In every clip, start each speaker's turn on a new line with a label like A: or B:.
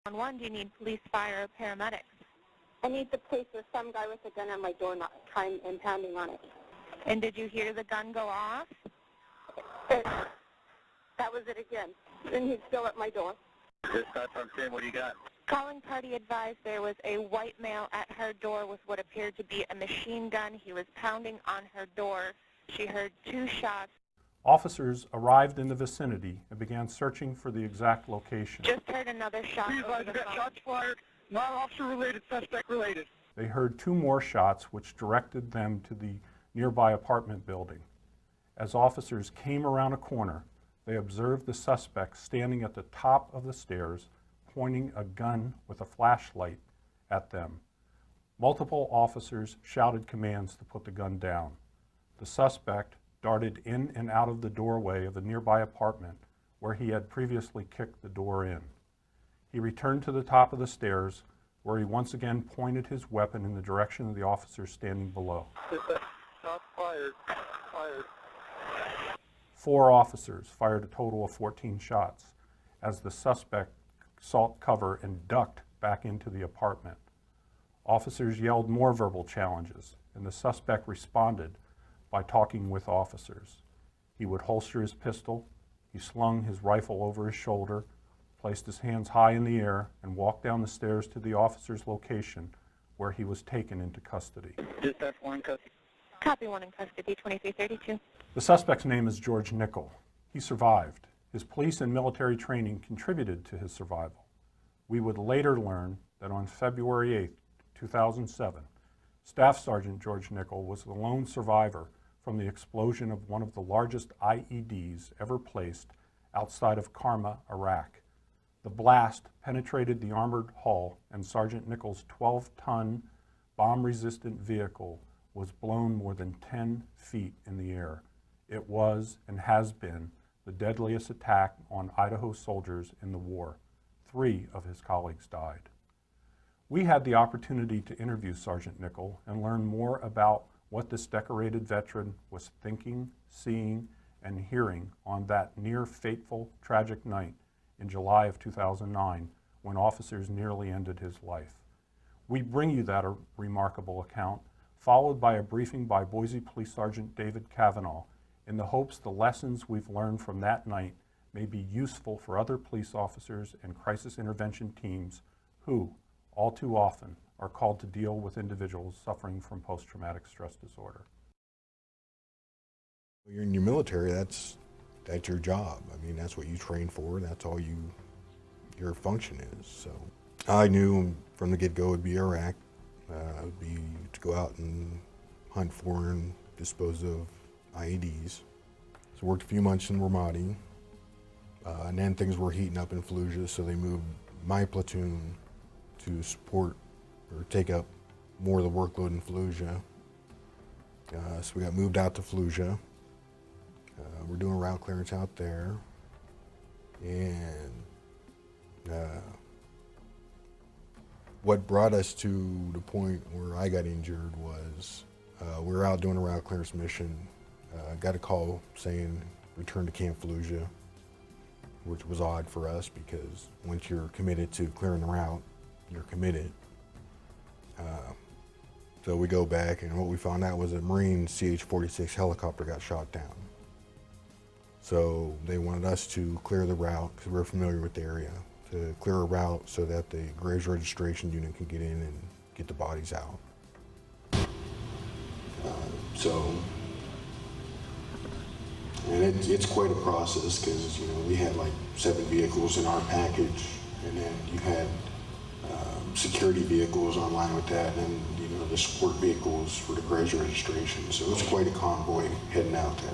A: 911, do you need police, fire, or paramedics?
B: I need the police. There's some guy with a gun on my door trying and pounding on it.
A: And did you hear the gun go off?
B: That was it again. And he's still at my door.
C: Dispatch on scene, what do you got?
A: Calling party advised there was a white male at her door with what appeared to be a machine gun. He was pounding on her door. She heard 2 shots.
D: Officers arrived in the vicinity and began searching for the exact location.
A: Just heard another shot.
C: Please, got shots fired. Not officer related, suspect related.
D: They heard 2 more shots, which directed them to the nearby apartment building. As officers came around a corner, they observed the suspect standing at the top of the stairs, pointing a gun with a flashlight at them. Multiple officers shouted commands to put the gun down. The suspect darted in and out of the doorway of the nearby apartment where he had previously kicked the door in. He returned to the top of the stairs, where he once again pointed his weapon in the direction of the officers standing below.
C: Shots fired. Fired.
D: 4 officers fired a total of 14 shots as the suspect sought cover and ducked back into the apartment. Officers yelled more verbal challenges, and the suspect responded by talking with officers. He would holster his pistol, he slung his rifle over his shoulder, placed his hands high in the air, and walked down the stairs to the officer's location, where he was taken into custody.
C: Dispatch 1 in custody.
A: Copy, 1 in custody, 2332.
D: The suspect's name is Sgt Nichols. He survived. His police and military training contributed to his survival. We would later learn that on February 8, 2007, Staff Sergeant Sgt Nichols was the lone survivor from the explosion of one of the largest IEDs ever placed outside of Karma, Iraq. The blast penetrated the armored hull, and Sergeant Nichols' 12-ton bomb-resistant vehicle was blown more than 10 feet in the air. It was and has been the deadliest attack on Idaho soldiers in the war. 3 of his colleagues died. We had the opportunity to interview Sergeant Nichols and learn more about what this decorated veteran was thinking, seeing, and hearing on that near-fateful, tragic night in July of 2009, when officers nearly ended his life. We bring you that remarkable account, followed by a briefing by Boise Police Sergeant David Cavanaugh, in the hopes the lessons we've learned from that night may be useful for other police officers and crisis intervention teams who, all too often, are called to deal with individuals suffering from post-traumatic stress disorder.
E: You're in your military, that's your job. I mean, that's what you train for, that's all your function is. So I knew from the get-go it would be Iraq. It would be to go out and hunt for and dispose of IEDs. So worked a few months in Ramadi, and then things were heating up in Fallujah, so they moved my platoon to support or take up more of the workload in Fallujah. So we got moved out to Fallujah. We're doing route clearance out there, and what brought us to the point where I got injured was we were out doing a route clearance mission. Got a call saying return to Camp Fallujah, which was odd for us because once you're committed to clearing the route, you're committed. So we go back, and what we found out was a Marine CH-46 helicopter got shot down. So they wanted us to clear the route, because we're familiar with the area, to clear a route so that the graves registration unit can get in and get the bodies out. And it's quite a process, because we had like 7 vehicles in our package, and then you had security vehicles online with that, and the support vehicles for the graves registration. So it was quite a convoy heading out there.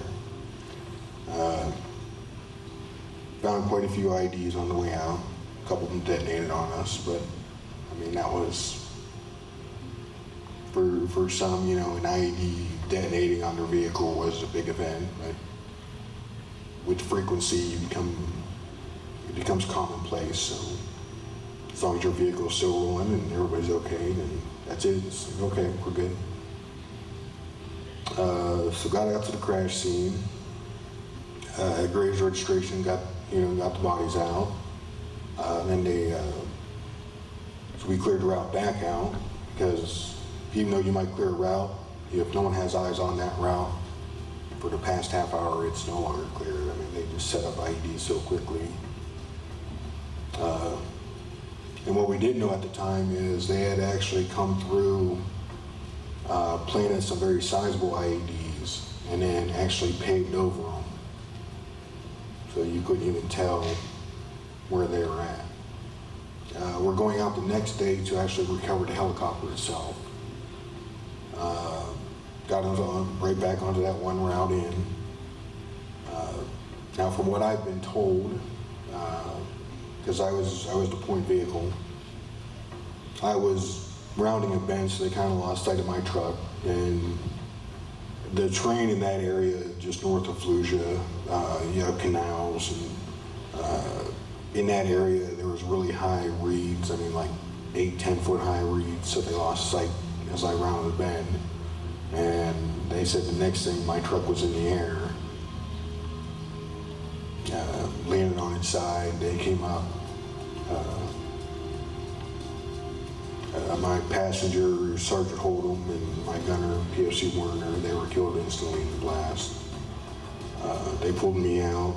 E: Found quite a few IEDs on the way out. A couple of them detonated on us, but I mean, that was, for some, an IED detonating on their vehicle was a big event, but with frequency, it becomes commonplace. So as long as your vehicle's still rolling and everybody's okay, then that's it. It's like, okay, we're good. So got out to the crash scene. Graves registration got the bodies out. Then they So we cleared the route back out, because even though you might clear a route, if no one has eyes on that route, for the past half hour, it's no longer cleared. I mean, they just set up IEDs so quickly. And what we didn't know at the time is they had actually come through, planted some very sizable IEDs, and then actually paved over them. So you couldn't even tell where they were at. We're going out the next day to actually recover the helicopter itself. Got right back onto that one route in. Now, from what I've been told, because I was the point vehicle, I was rounding a bend, so they kind of lost sight of my truck, and the terrain in that area, just north of Fallujah, you have canals, and in that area there was really high reeds. I mean, like 8-10 foot high reeds, so they lost sight as I rounded the bend. And they said the next thing, my truck was in the air, landed on its side. They came up. My passenger, Sergeant Hold'em, and my gunner, PFC Werner, they were killed instantly in the blast. They pulled me out,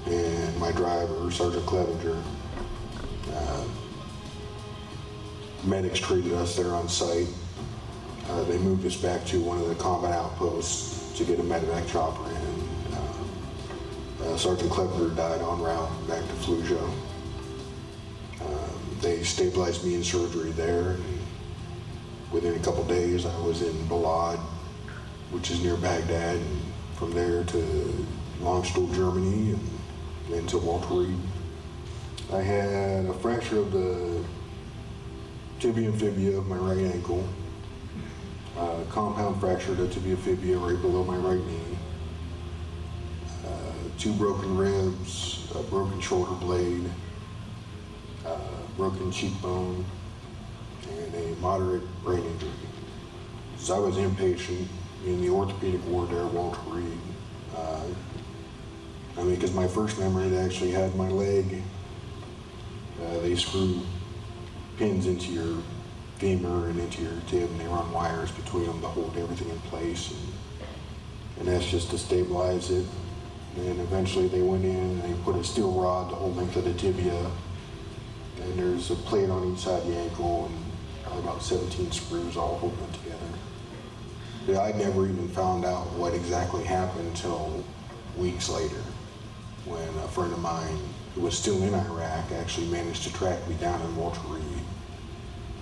E: and my driver, Sergeant Clevenger, medics treated us there on site. They moved us back to one of the combat outposts to get a medevac chopper in. Sergeant Clevenger died en route back to Fallujah. They stabilized me in surgery there, and within a couple days I was in Balad, which is near Baghdad, and from there to Landstuhl, Germany, and then to Walter Reed. I had a fracture of the tibia and fibia of my right ankle, compound fracture of the tibia fibia right below my right knee, 2 broken ribs, a broken shoulder blade, broken cheekbone, and a moderate brain injury. So I was inpatient in the orthopedic ward there at Walter Reed. I mean, because my first memory, they actually had my leg. They screw pins into your femur and into your tib, and they run wires between them to hold everything in place. And that's just to stabilize it. And eventually they went in and they put a steel rod the whole length of the tibia. And there's a plate on each side of the ankle, and probably about 17 screws all holding it together. Yeah, I never even found out what exactly happened until weeks later, when a friend of mine who was still in Iraq actually managed to track me down in Walter Reed.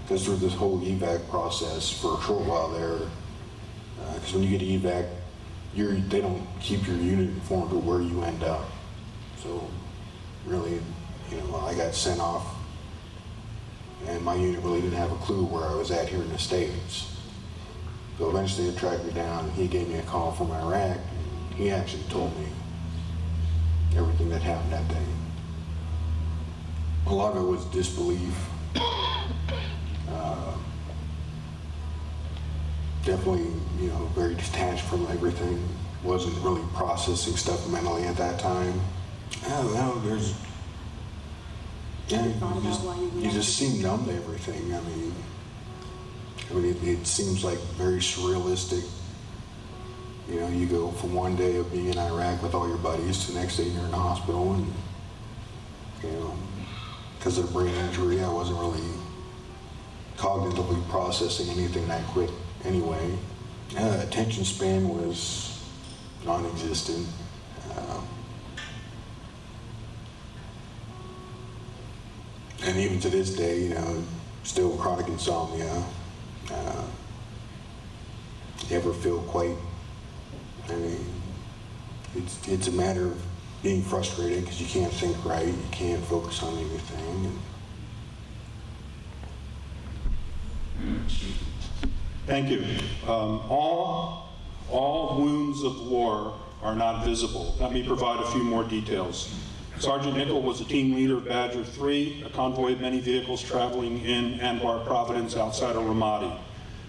E: Because through this whole evac process for a short while there, because when you get evac, they don't keep your unit informed of where you end up. So really, I got sent off, and my unit really didn't have a clue where I was at here in the States. So eventually they tracked me down, and he gave me a call from Iraq, and he actually told me everything that happened that day. A lot of it was disbelief. Definitely, very detached from everything. Wasn't really processing stuff mentally at that time. I don't know, you just seem numb to everything. I mean, it seems like very surrealistic. You go from one day of being in Iraq with all your buddies to the next day you're in the hospital, and because of the brain injury, I wasn't really cognitively processing anything that quick anyway. Attention span was non-existent. And even to this day, still chronic insomnia. You ever feel quite, it's a matter of being frustrated because you can't think right, you can't focus on anything.
F: Thank you. All wounds of war are not visible. Let me provide a few more details. Sergeant Nichols was a team leader of Badger 3, a convoy of many vehicles traveling in Anbar Providence outside of Ramadi.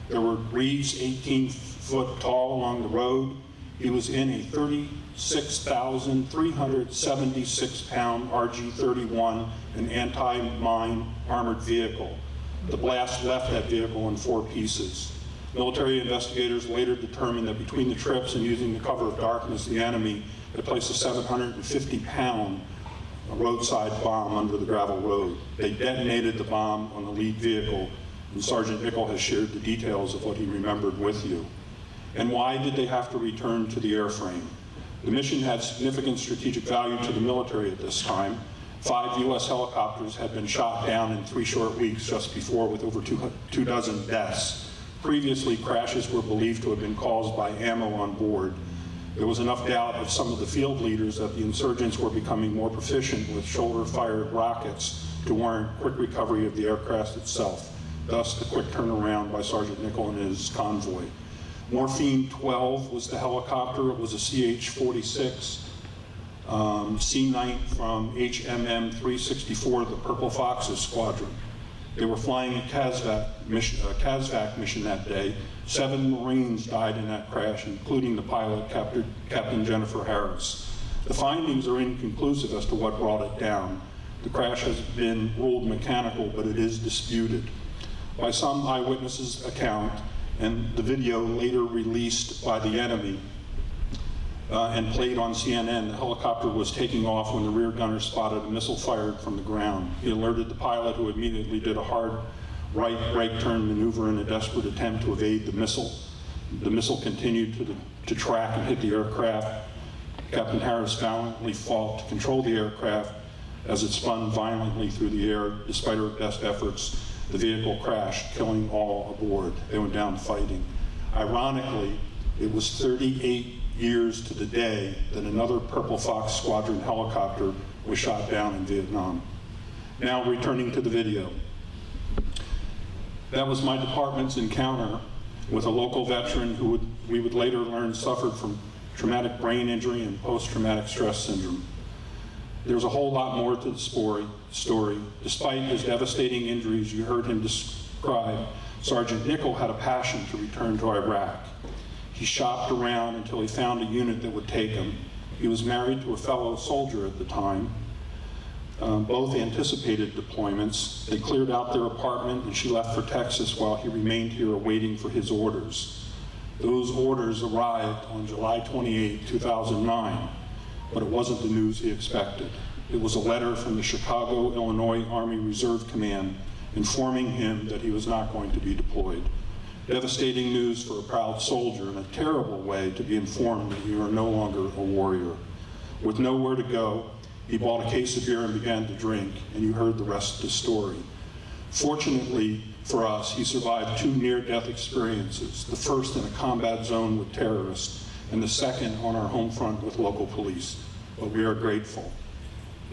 F: There were reeds 18 foot tall along the road. He was in a 36,376 pound RG-31, an anti-mine armored vehicle. The blast left that vehicle in 4 pieces. Military investigators later determined that between the trips and using the cover of darkness, the enemy had placed a 750-pound roadside bomb under the gravel road. They detonated the bomb on the lead vehicle, and Sergeant Nichols has shared the details of what he remembered with you. And why did they have to return to the airframe? The mission had significant strategic value to the military at this time. 5 U.S. helicopters had been shot down in 3 short weeks just before, with over 2 dozen deaths. Previously, crashes were believed to have been caused by ammo on board. There was enough doubt of some of the field leaders that the insurgents were becoming more proficient with shoulder-fired rockets to warrant quick recovery of the aircraft itself, thus the quick turnaround by Sergeant Nichols and his convoy. Morphine 12 was the helicopter. It was a CH-46 C-9 from HMM 364, the Purple Foxes Squadron. They were flying a CASVAC mission that day. 7 Marines died in that crash, including the pilot, Captain Jennifer Harris. The findings are inconclusive as to what brought it down. The crash has been ruled mechanical, but it is disputed. By some eyewitnesses' account, and the video later released by the enemy and played on CNN, the helicopter was taking off when the rear gunner spotted a missile fired from the ground. He alerted the pilot, who immediately did a hard right brake turn maneuver in a desperate attempt to evade the missile. The missile continued to track and hit the aircraft. Captain Harris valiantly fought to control the aircraft as it spun violently through the air. Despite her best efforts, the vehicle crashed, killing all aboard. They went down fighting. Ironically, it was 38 years to the day that another Purple Fox Squadron helicopter was shot down in Vietnam. Now returning to the video. That was my department's encounter with a local veteran who we would later learn suffered from traumatic brain injury and post-traumatic stress syndrome. There's a whole lot more to the story. Despite his devastating injuries you heard him describe, Sergeant Nichols had a passion to return to Iraq. He shopped around until he found a unit that would take him. He was married to a fellow soldier at the time. Both anticipated deployments. They cleared out their apartment and she left for Texas while he remained here awaiting for his orders. Those orders arrived on July 28, 2009, but it wasn't the news he expected. It was a letter from the Chicago, Illinois Army Reserve Command informing him that he was not going to be deployed. Devastating news for a proud soldier, and a terrible way to be informed that you are no longer a warrior. With nowhere to go, he bought a case of beer and began to drink, and you heard the rest of the story. Fortunately for us, he survived 2 near-death experiences, the first in a combat zone with terrorists, and the second on our home front with local police. But we are grateful.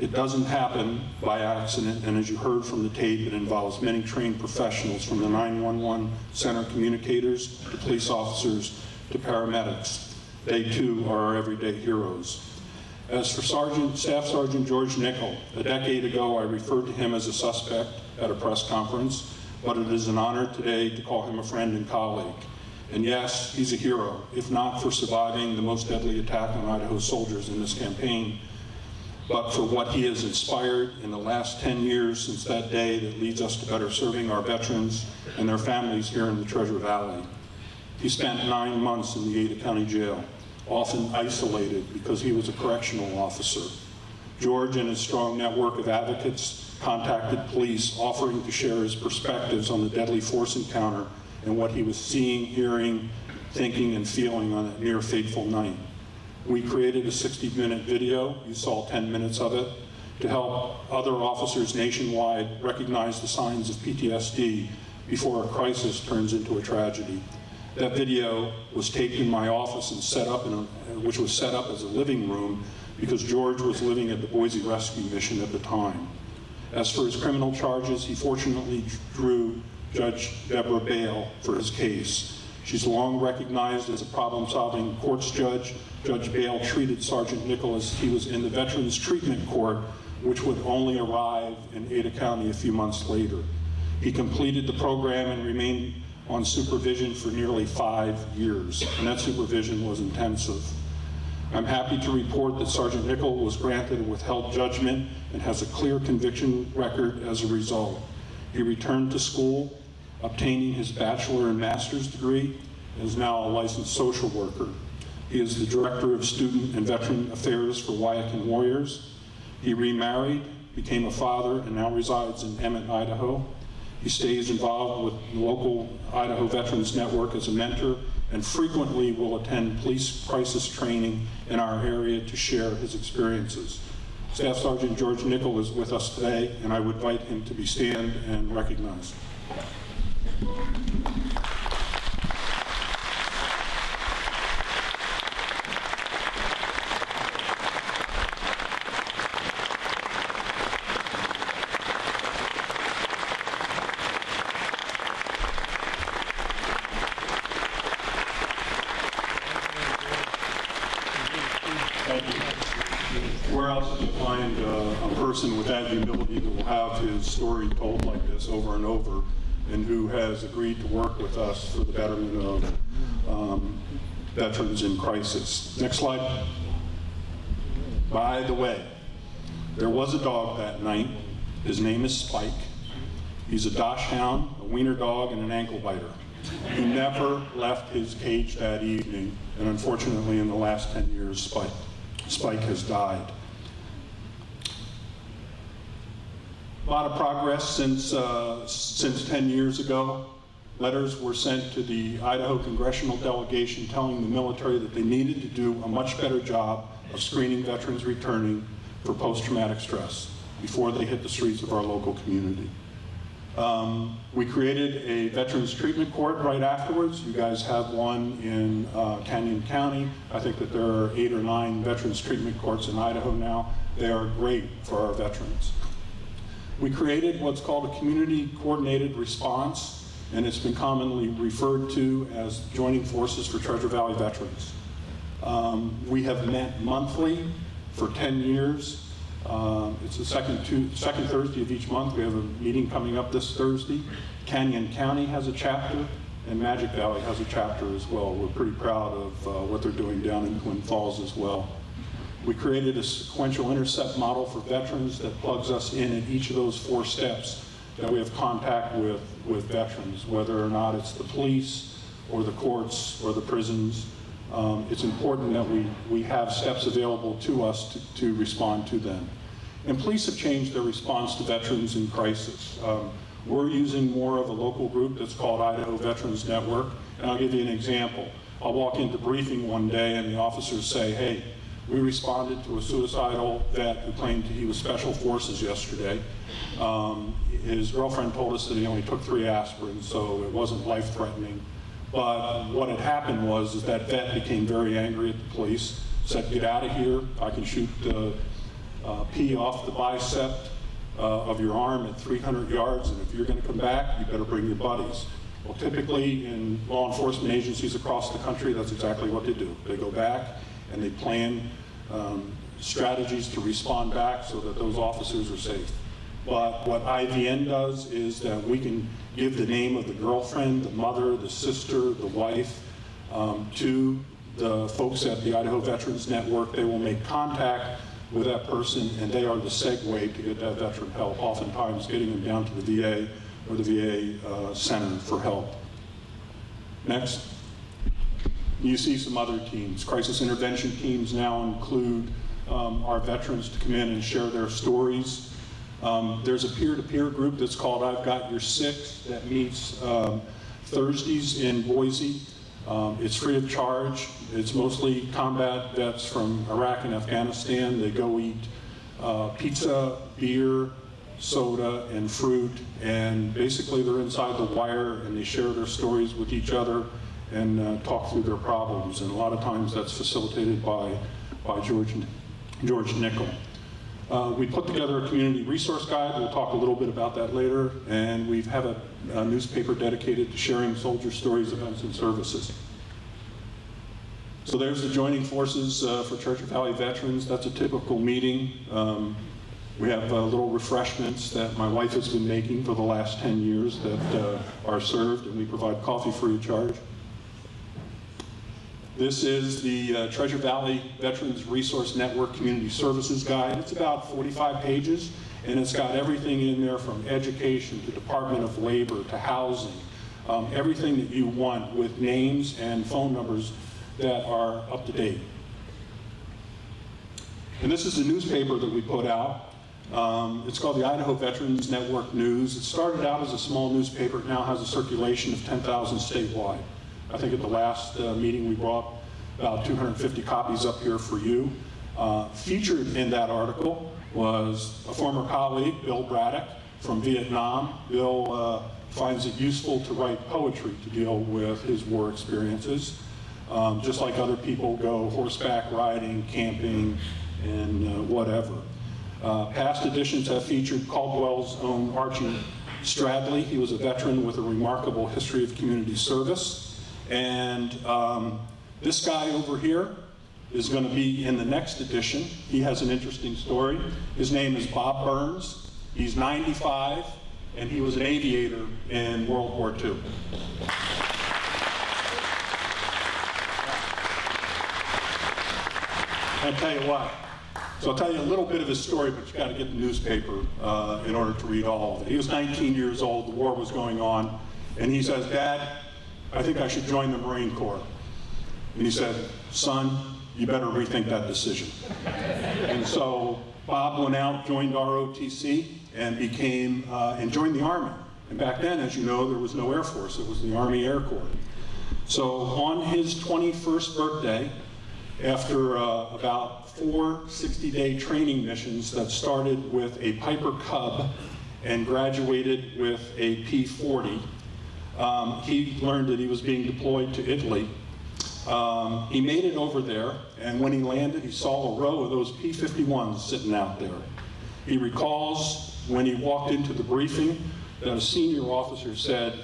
F: It doesn't happen by accident, and as you heard from the tape, it involves many trained professionals, from the 911 center communicators to police officers to paramedics. They too are our everyday heroes. As for Staff Sergeant George Nichols, a decade ago I referred to him as a suspect at a press conference, but it is an honor today to call him a friend and colleague. And yes, he's a hero, if not for surviving the most deadly attack on Idaho soldiers in this campaign, but for what he has inspired in the last 10 years since that day that leads us to better serving our veterans and their families here in the Treasure Valley. He spent 9 months in the Ada County Jail, often isolated because he was a correctional officer. George and his strong network of advocates contacted police, offering to share his perspectives on the deadly force encounter and what he was seeing, hearing, thinking, and feeling on that near fateful night. We created a 60-minute video, you saw 10 minutes of it, to help other officers nationwide recognize the signs of PTSD before a crisis turns into a tragedy. That video was taped in my office and set up which was set up as a living room because George was living at the Boise Rescue Mission at the time. As for his criminal charges, he fortunately drew Judge Deborah Bale for his case. She's long recognized as a problem-solving courts judge. Judge Bale treated Sergeant Nichols as he was in the Veterans Treatment Court, which would only arrive in Ada County a few months later. He completed the program and remained on supervision for nearly 5 years, and that supervision was intensive. I'm happy to report that Sergeant Nichols was granted a withheld judgment and has a clear conviction record as a result. He returned to school, obtaining his bachelor and master's degree, and is now a licensed social worker. He is the Director of Student and Veteran Affairs for Wyatt Warriors. He remarried, became a father, and now resides in Emmett, Idaho. He stays involved with the local Idaho Veterans Network as a mentor and frequently will attend police crisis training in our area to share his experiences. Staff Sergeant George Nichols is with us today, and I would invite him to be stand and recognized. Where else do you find a person with that humility that will have his story told like this over and over, and who has agreed to work with us for the betterment of veterans in crisis? Next slide. By the way, there was a dog that night. His name is Spike. He's a dachshund, a wiener dog, and an ankle biter. He never left his cage that evening, and unfortunately in the last 10 years, Spike has died. A lot of progress since 10 years ago. Letters were sent to the Idaho congressional delegation telling the military that they needed to do a much better job of screening veterans returning for post-traumatic stress before they hit the streets of our local community. We created a veterans treatment court right afterwards. You guys have one in Canyon County. I think that there are 8 or 9 veterans treatment courts in Idaho now. They are great for our veterans. We created what's called a community coordinated response, and it's been commonly referred to as Joining Forces for Treasure Valley Veterans. We have met monthly for 10 years. It's the second Thursday of each month. We have a meeting coming up this Thursday. Canyon County has a chapter, and Magic Valley has a chapter as well. We're pretty proud of what they're doing down in Twin Falls as well. We created a sequential intercept model for veterans that plugs us in at each of those 4 steps that we have contact with veterans, whether or not it's the police or the courts or the prisons. It's important that we have steps available to us to respond to them. And police have changed their response to veterans in crisis. We're using more of a local group that's called Idaho Veterans Network, and I'll give you an example. I'll walk into briefing one day and the officers say, hey, we responded to a suicidal vet who claimed he was special forces yesterday. His girlfriend told us that he only took 3 aspirins, so it wasn't life-threatening. But what had happened was that vet became very angry at the police, said, get out of here, I can shoot pee off the bicep of your arm at 300 yards, and if you're gonna come back, you better bring your buddies. Well, typically in law enforcement agencies across the country, that's exactly what they do. They go back and they plan strategies to respond back so that those officers are safe. But what IVN does is that we can give the name of the girlfriend, the mother, the sister, the wife to the folks at the Idaho Veterans Network. They will make contact with that person, and they are the segue to get that veteran help, oftentimes getting them down to the VA or the VA center for help. Next. You see some other teams. Crisis intervention teams now include our veterans to come in and share their stories. There's a peer-to-peer group that's called I've Got Your Six that meets Thursdays in Boise. It's free of charge. It's mostly combat vets from Iraq and Afghanistan. They go eat pizza, beer, soda, and fruit, and basically they're inside the wire and they share their stories with each other and talk through their problems. And a lot of times that's facilitated by George Nichols. We put together a community resource guide. We'll talk a little bit about that later. And we have a newspaper dedicated to sharing soldier stories, events, and services. So there's the Joining Forces for Treasure Valley Veterans. That's a typical meeting. We have little refreshments that my wife has been making for the last 10 years that are served, and we provide coffee free of charge. This is the Treasure Valley Veterans Resource Network Community Services Guide. It's about 45 pages, And it's got everything in there from education to Department of Labor to housing, everything that you want with names and phone numbers that are up to date. And this is a newspaper that we put out. It's called the Idaho Veterans Network News. It started out as a small newspaper. It now has a circulation of 10,000 statewide. I think at the last meeting we brought about 250 copies up here for you. Featured in that article was a former colleague, Bill Braddock, from Vietnam. Bill finds it useful to write poetry to deal with his war experiences. Just like other people go horseback riding, camping, and whatever. Past editions have featured Caldwell's own Archie Stradley. He was a veteran with a remarkable history of community service. And this guy over here is going to be in the next edition. He has an interesting story. His name is Bob Burns. He's 95, and he was an aviator in World War II. I'll tell you what. So I'll tell you a little bit of his story, but you've got to get the newspaper in order to read all of it. He was 19 years old, the war was going on, and he says, "Dad, I think I should join the Marine Corps." And he said, "Son, you better rethink that decision." And so Bob went out, joined ROTC, and and joined the Army. And back then, as you know, there was no Air Force, it was the Army Air Corps. So on his 21st birthday, after about 4 60-day training missions that started with a Piper Cub and graduated with a P-40, he learned that he was being deployed to Italy. He made it over there, and when he landed, he saw a row of those P-51s sitting out there. He recalls when he walked into the briefing that a senior officer said,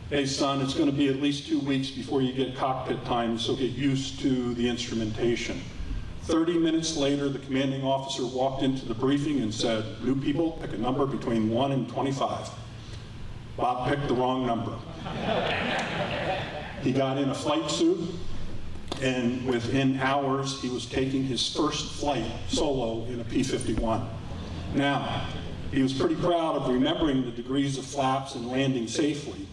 F: "Hey son, it's going to be at least 2 weeks before you get cockpit time, so get used to the instrumentation." 30 minutes later, the commanding officer walked into the briefing and said, "New people, pick a number between 1 and 25. Bob picked the wrong number. He got in a flight suit, and within hours, he was taking his first flight solo in a P-51. Now, he was pretty proud of remembering the degrees of flaps and landing safely,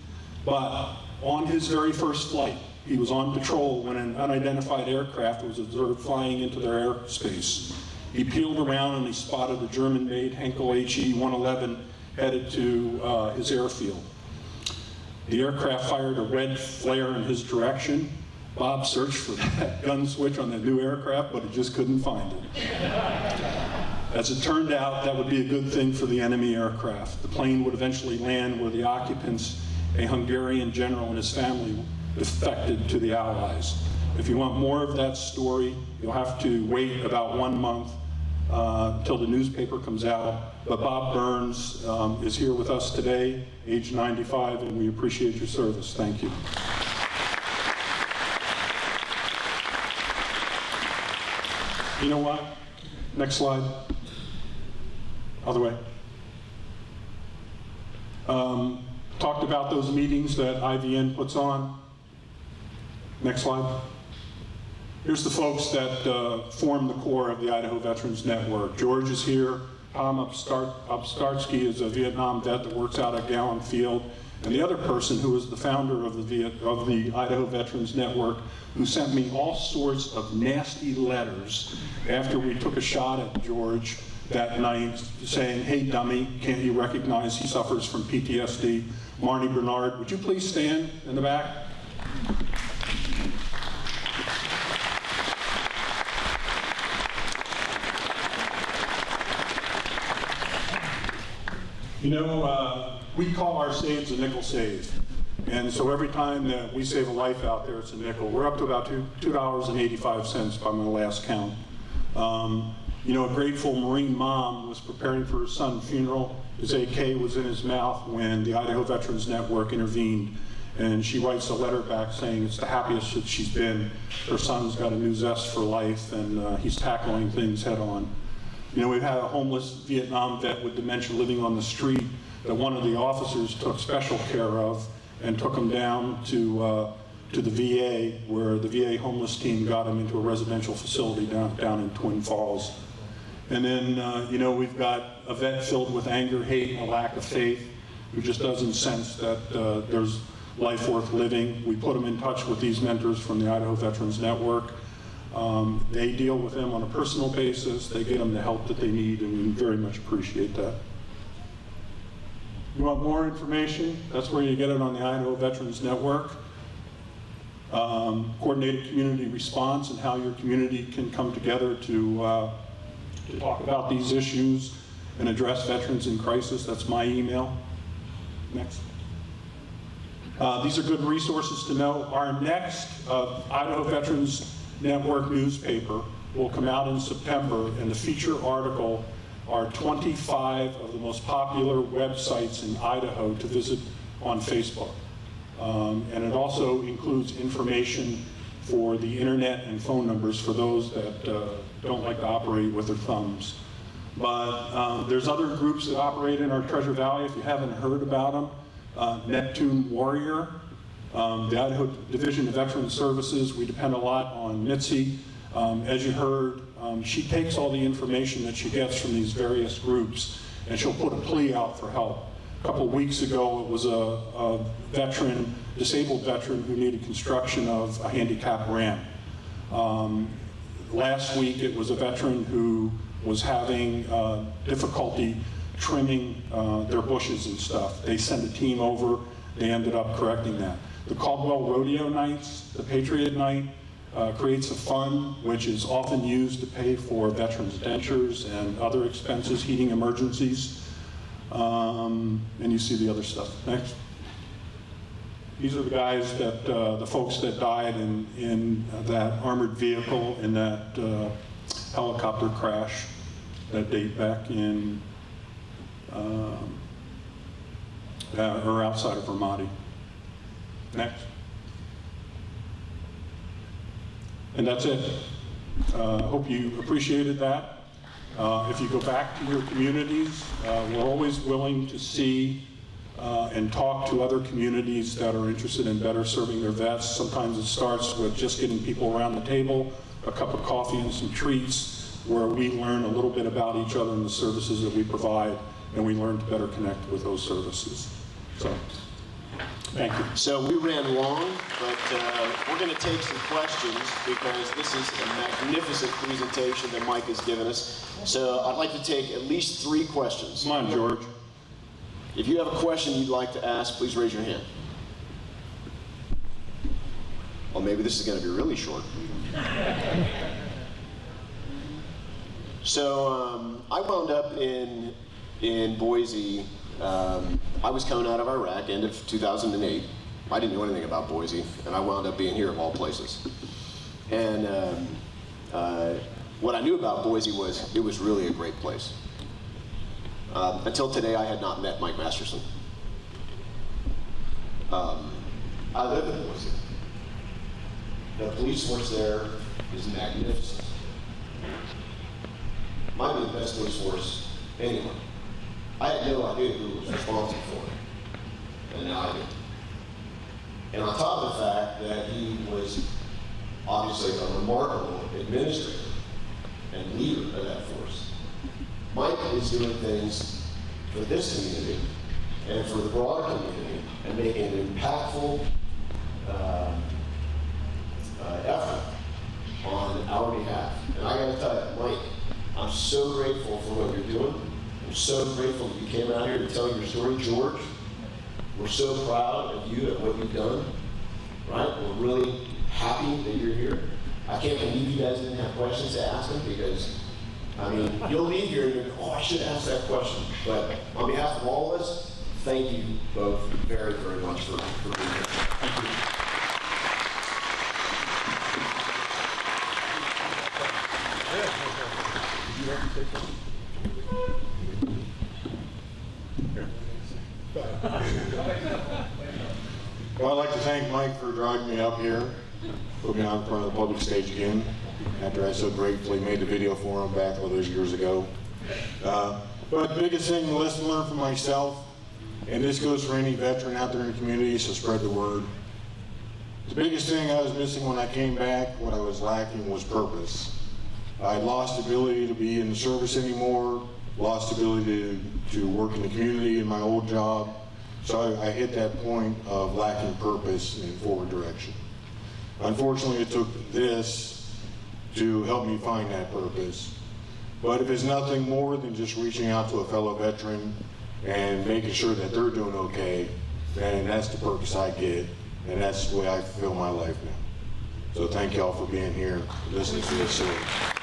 F: but on his very first flight, he was on patrol when an unidentified aircraft was observed flying into their airspace. He peeled around and he spotted a German-made Henkel HE-111 headed to his airfield. The aircraft fired a red flare in his direction. Bob searched for that gun switch on the new aircraft, but he just couldn't find it. As it turned out, that would be a good thing for the enemy aircraft. The plane would eventually land where the occupants, a Hungarian general and his family, defected to the Allies. If you want more of that story, you'll have to wait about 1 month until the newspaper comes out. But Bob Burns is here with us today, age 95, and we appreciate your service. Thank you. You know what? Next slide. Other way. Talked about those meetings that IVN puts on. Next slide. Here's the folks that form the core of the Idaho Veterans Network. George is here. Tom Upstartsky is a Vietnam vet that works out at Gallen Field. And the other person who is the founder of the Idaho Veterans Network, who sent me all sorts of nasty letters after we took a shot at George that night saying, "Hey dummy, can't you recognize he suffers from PTSD? Marnie Bernard, would you please stand in the back?" You know, we call our saves a nickel save. And so every time that we save a life out there, it's a nickel. We're up to about $2.85 by my last count. You know, a grateful Marine mom was preparing for her son's funeral. His AK was in his mouth when the Idaho Veterans Network intervened. And she writes a letter back saying it's the happiest that she's been. Her son's got a new zest for life, and he's tackling things head on. You know, we've had a homeless Vietnam vet with dementia living on the street that one of the officers took special care of and took him down to the VA, where the VA homeless team got him into a residential facility down in Twin Falls. And then, you know, we've got a vet filled with anger, hate, and a lack of faith, who just doesn't sense that there's life worth living. We put them in touch with these mentors from the Idaho Veterans Network. They deal with them on a personal basis. They get them the help that they need, and we very much appreciate that. You want more information? That's where you get it on the Idaho Veterans Network. Coordinated community response and how your community can come together to talk about these issues and address veterans in crisis. That's my email. Next. These are good resources to know. Our next Idaho Veterans Network newspaper will come out in September, and the feature article are 25 of the most popular websites in Idaho to visit on Facebook. And it also includes information for the internet and phone numbers for those that don't like to operate with their thumbs. But there's other groups that operate in our Treasure Valley, if you haven't heard about them. Neptune Warrior, the Idaho Division of Veteran Services, we depend a lot on Mitzi. As you heard, she takes all the information that she gets from these various groups, and she'll put a plea out for help. A couple weeks ago, it was a veteran, disabled veteran, who needed construction of a handicap ramp. Last week, it was a veteran who was having difficulty trimming their bushes and stuff. They sent a team over. They ended up correcting that. The Caldwell Rodeo Nights, the Patriot Night, creates a fund which is often used to pay for veterans' dentures and other expenses, heating emergencies. And you see the other stuff. Next. These are the guys that, the folks that died in that armored vehicle in that helicopter crash that date back in, or outside of Vermont. Next. And that's it. Hope you appreciated that. If you go back to your communities, we're always willing to see and talk to other communities that are interested in better serving their vets. Sometimes it starts with just getting people around the table, a cup of coffee and some treats, where we learn a little bit about each other and the services that we provide, and we learn to better connect with those services. So, thank you.
G: So we ran long, but we're going to take some questions because this is a magnificent presentation that Mike has given us. So I'd like to take at least 3 questions.
F: Come on, George.
G: If you have a question you'd like to ask, please raise your hand. Well, maybe this is going to be really short. So I wound up in Boise. I was coming out of Iraq, end of 2008. I didn't know anything about Boise, and I wound up being here of all places. And what I knew about Boise was it was really a great place. Until today, I had not met Mike Masterson. I live in Boise. The police force there is magnificent. Might be the best police force anywhere. I had no idea who was responsible for it, and now I do. And on top of the fact that he was obviously a remarkable administrator and leader of that force, Mike is doing things for this community and for the broader community and making an impactful effort on our behalf. And I gotta tell you, Mike, I'm so grateful for what you're doing. I'm so grateful that you came out here to tell your story. George, we're so proud of you and what you've done, right? We're really happy that you're here. I can't believe you guys didn't have questions to ask him because, I mean, you'll leave here and you're like, oh, I should ask that question. But on behalf of all of us, thank you both very, very much for being here. Thank you.
E: Well, I'd like to thank Mike for dragging me up here, put me on front of the public stage again, after I so gratefully made the video for him back all those years ago. But the biggest thing, the lesson learned for myself, and this goes for any veteran out there in the community, so spread the word. The biggest thing I was missing when I came back, what I was lacking was purpose. I lost the ability to be in the service anymore, lost the ability to work in the community in my old job. So I hit that point of lacking purpose and forward direction. Unfortunately, it took this to help me find that purpose. But if it's nothing more than just reaching out to a fellow veteran and making sure that they're doing okay, then that's the purpose I get, and that's the way I fulfill my life now. So thank y'all for being here, listening to this story.